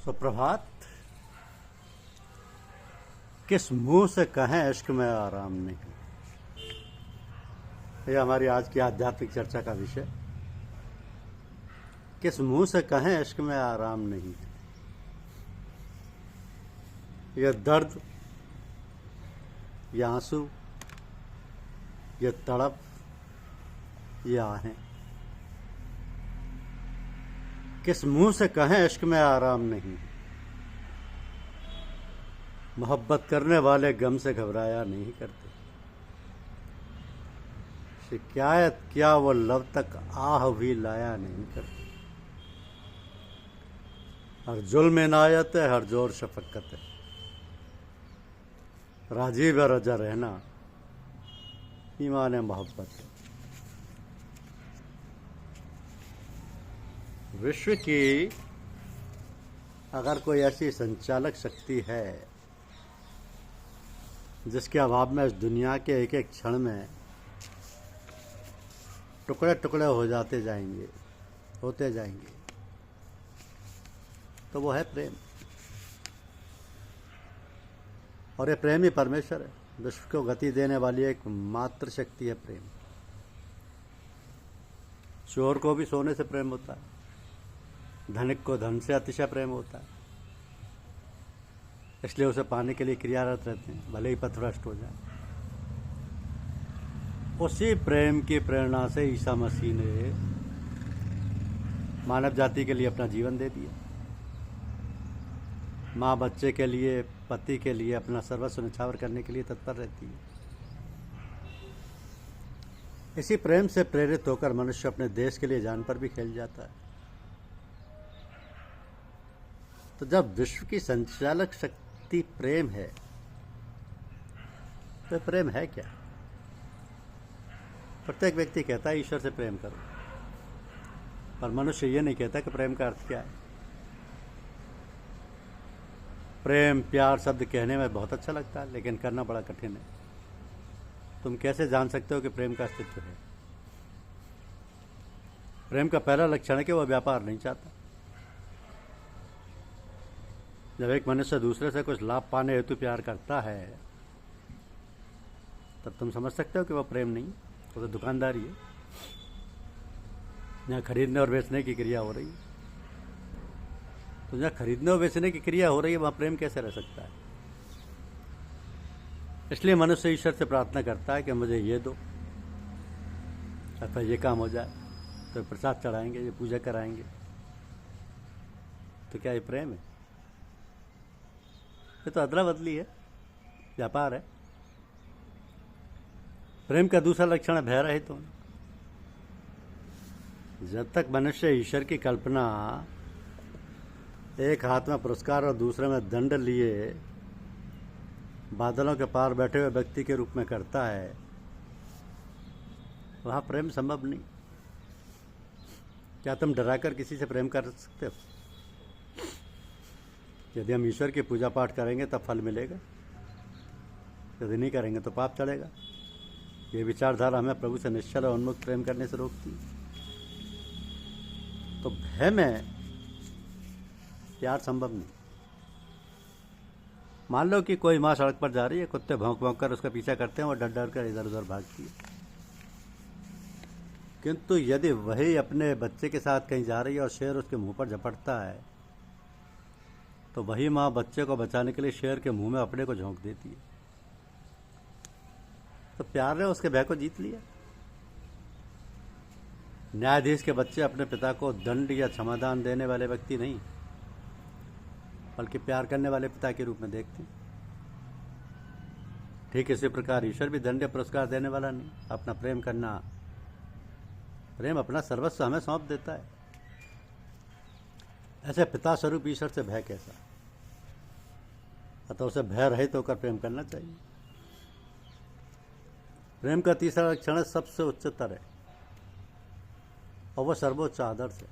सुप्रभात। किस मुंह से कहें इश्क में आराम नहीं, यह हमारी आज की आध्यात्मिक चर्चा का विषय। किस मुंह से कहें इश्क में आराम नहीं, यह दर्द, यह आंसू, यह तड़प, यह आहें, किस मुंह से कहें इश्क में आराम नहीं। मोहब्बत करने वाले गम से घबराया नहीं करते, शिकायत क्या वो लब तक आह भी लाया नहीं करते। हर जुल्म इनायत है, हर जोर शफकत है, राजी व रजा रहना ईमान मोहब्बत है। विश्व की अगर कोई ऐसी संचालक शक्ति है जिसके अभाव में इस दुनिया के एक एक क्षण में टुकड़े टुकड़े होते जाएंगे, तो वो है प्रेम। और ये प्रेम ही परमेश्वर है। विश्व को गति देने वाली एक मात्र शक्ति है प्रेम। चोर को भी सोने से प्रेम होता है, धनिक को धन से अतिशय प्रेम होता है, इसलिए उसे पाने के लिए क्रियारत रहते हैं, भले ही पथभ्रष्ट हो जाए। उसी प्रेम की प्रेरणा से ईसा मसीह ने मानव जाति के लिए अपना जीवन दे दिया। माँ बच्चे के लिए, पति के लिए अपना सर्वस्व न्यौछावर करने के लिए तत्पर रहती है। इसी प्रेम से प्रेरित होकर मनुष्य अपने देश के लिए जान पर भी खेल जाता है। तो जब विश्व की संचालक शक्ति प्रेम है, तो प्रेम है क्या? प्रत्येक व्यक्ति कहता है ईश्वर से प्रेम करो, पर मनुष्य ये नहीं कहता कि प्रेम का अर्थ क्या है। प्रेम, प्यार शब्द कहने में बहुत अच्छा लगता है, लेकिन करना बड़ा कठिन है। तुम कैसे जान सकते हो कि प्रेम का अस्तित्व है? प्रेम का पहला लक्षण है कि वह व्यापार नहीं चाहता। जब एक मनुष्य दूसरे से कुछ लाभ पाने हेतु प्यार करता है, तब तुम समझ सकते हो कि वह प्रेम नहीं, वो तो दुकानदारी है। यहाँ खरीदने और बेचने की क्रिया हो रही है, तो जहाँ खरीदने और बेचने की क्रिया हो रही है, वहाँ प्रेम कैसे रह सकता है? इसलिए मनुष्य ईश्वर से प्रार्थना करता है कि मुझे ये दो, अथवा ये काम हो जाए, तो प्रसाद चढ़ाएंगे, ये पूजा कराएंगे। तो क्या ये प्रेम है? ये तो अदला बदली है, व्यापार है। प्रेम का दूसरा लक्षण है भय रहित होना। जब तक मनुष्य ईश्वर की कल्पना एक हाथ में पुरस्कार और दूसरे में दंड लिए बादलों के पार बैठे हुए व्यक्ति के रूप में करता है, वहाँ प्रेम संभव नहीं। क्या तुम डराकर किसी से प्रेम कर सकते हो? यदि हम ईश्वर की पूजा पाठ करेंगे तब फल मिलेगा, यदि नहीं करेंगे तो पाप चढ़ेगा। ये विचारधारा हमें प्रभु से निश्चल और उन्मुक्त प्रेम करने से रोकती है। तो भय में प्यार संभव नहीं। मान लो कि कोई माँ सड़क पर जा रही है, कुत्ते भौंक भौंक कर उसका पीछा करते हैं, वो डर डर कर इधर उधर भागती है। किंतु यदि वही अपने बच्चे के साथ कहीं जा रही है और शेर उसके मुंह पर झपटता है, तो वही माँ बच्चे को बचाने के लिए शेर के मुंह में अपने को झोंक देती है। तो प्यार ने उसके भय को जीत लिया। न्यायाधीश के बच्चे अपने पिता को दंड या क्षमादान देने वाले व्यक्ति नहीं, बल्कि प्यार करने वाले पिता के रूप में देखते हैं। ठीक इसी प्रकार ईश्वर भी दंड या पुरस्कार देने वाला नहीं, अपना प्रेम अपना सर्वस्व हमें सौंप देता है। ऐसे पिता स्वरूप ईश्वर से भय कैसा? अतः उसे भय रहित होकर प्रेम करना चाहिए। प्रेम का तीसरा लक्षण है सबसे उच्चतर है, और वह सर्वोच्च आदर्श है।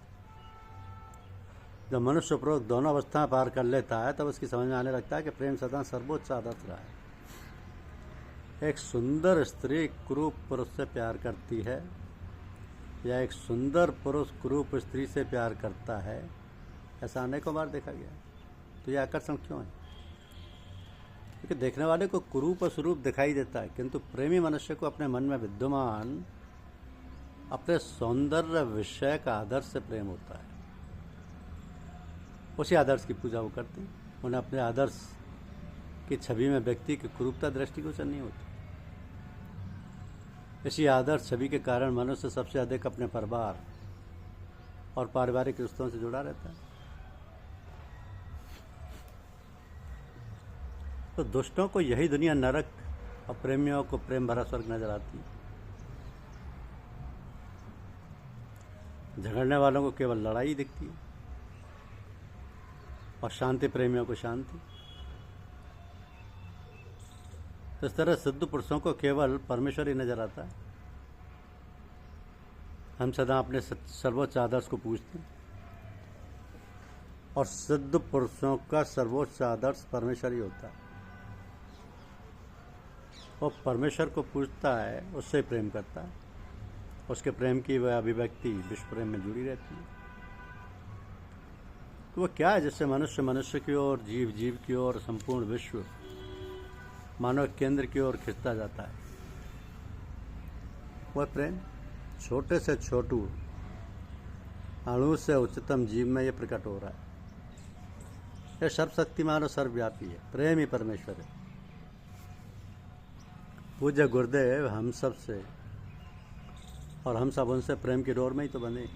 जब मनुष्य उपरोक्त दोनों अवस्थाएं पार कर लेता है, तब उसकी समझ में आने लगता है कि प्रेम सदा सर्वोच्च आदर्श रहा है। एक सुंदर स्त्री क्रूप पुरुष से प्यार करती है, या एक सुंदर पुरुष क्रूप स्त्री से प्यार करता है, ऐसा अनेकों बार देखा गया। तो ये आकर्षण क्यों है? क्योंकि देखने वाले को कुरूप और स्वरूप दिखाई देता है, किंतु प्रेमी मनुष्य को अपने मन में विद्यमान अपने सौंदर्य विषय का आदर्श से प्रेम होता है। उसी आदर्श की पूजा वो करते हैं। उन्हें अपने आदर्श की छवि में व्यक्ति की कुरूपता दृष्टिगोचर नहीं होती। इसी आदर्श छवि के कारण मनुष्य सबसे अधिक अपने परिवार और पारिवारिक रिश्तों से जुड़ा रहता है। तो दुष्टों को यही दुनिया नरक और प्रेमियों को प्रेम भरा स्वर्ग नजर आती है। झगड़ने वालों को केवल लड़ाई दिखती है और शांति प्रेमियों को शांति। तो इस तरह सिद्ध पुरुषों को केवल परमेश्वर ही नजर आता है। हम सदा अपने सर्वोच्च आदर्श को पूछते हैं और सिद्ध पुरुषों का सर्वोच्च आदर्श परमेश्वर ही होता है। वो परमेश्वर को पूछता है, उससे प्रेम करता है, उसके प्रेम की वह अभिव्यक्ति विश्व प्रेम में जुड़ी रहती है। तो वो क्या है जिससे मनुष्य मनुष्य की ओर, जीव जीव की ओर, संपूर्ण विश्व मानव केंद्र की ओर खिंचता जाता है? वह प्रेम छोटे से छोटू अणु से उच्चतम जीव में यह प्रकट हो रहा है। यह सर्वशक्तिमान और सर्वव्यापी है। प्रेम ही परमेश्वर है। पूज्य गुरुदेव हम सब से और हम सब उनसे प्रेम की डोर में ही तो बंधे।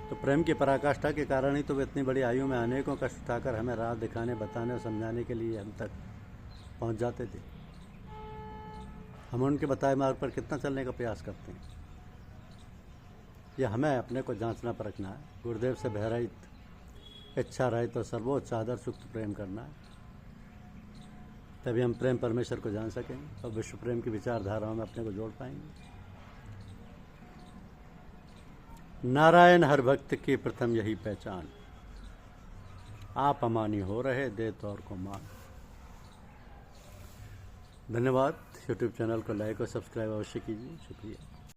तो प्रेम की पराकाष्ठा के कारण ही तो वे इतनी बड़ी आयु में अनेकों कष्ट उठाकर हमें राह दिखाने, बताने और समझाने के लिए हम तक पहुंच जाते थे। हम उनके बताए मार्ग पर कितना चलने का प्रयास करते हैं, यह हमें अपने को जांचना परखना है। गुरुदेव से भयरहित, इच्छा रहित और सर्वोच्च आदर्श युक्त प्रेम करना है। तभी हम प्रेम परमेश्वर को जान सकेंगे और विश्व प्रेम की विचारधाराओं में अपने को जोड़ पाएंगे। नारायण हर भक्त की प्रथम यही पहचान, आप अमानी हो रहे दे तो और को मान। धन्यवाद। यूट्यूब चैनल को लाइक और सब्सक्राइब अवश्य कीजिए। शुक्रिया।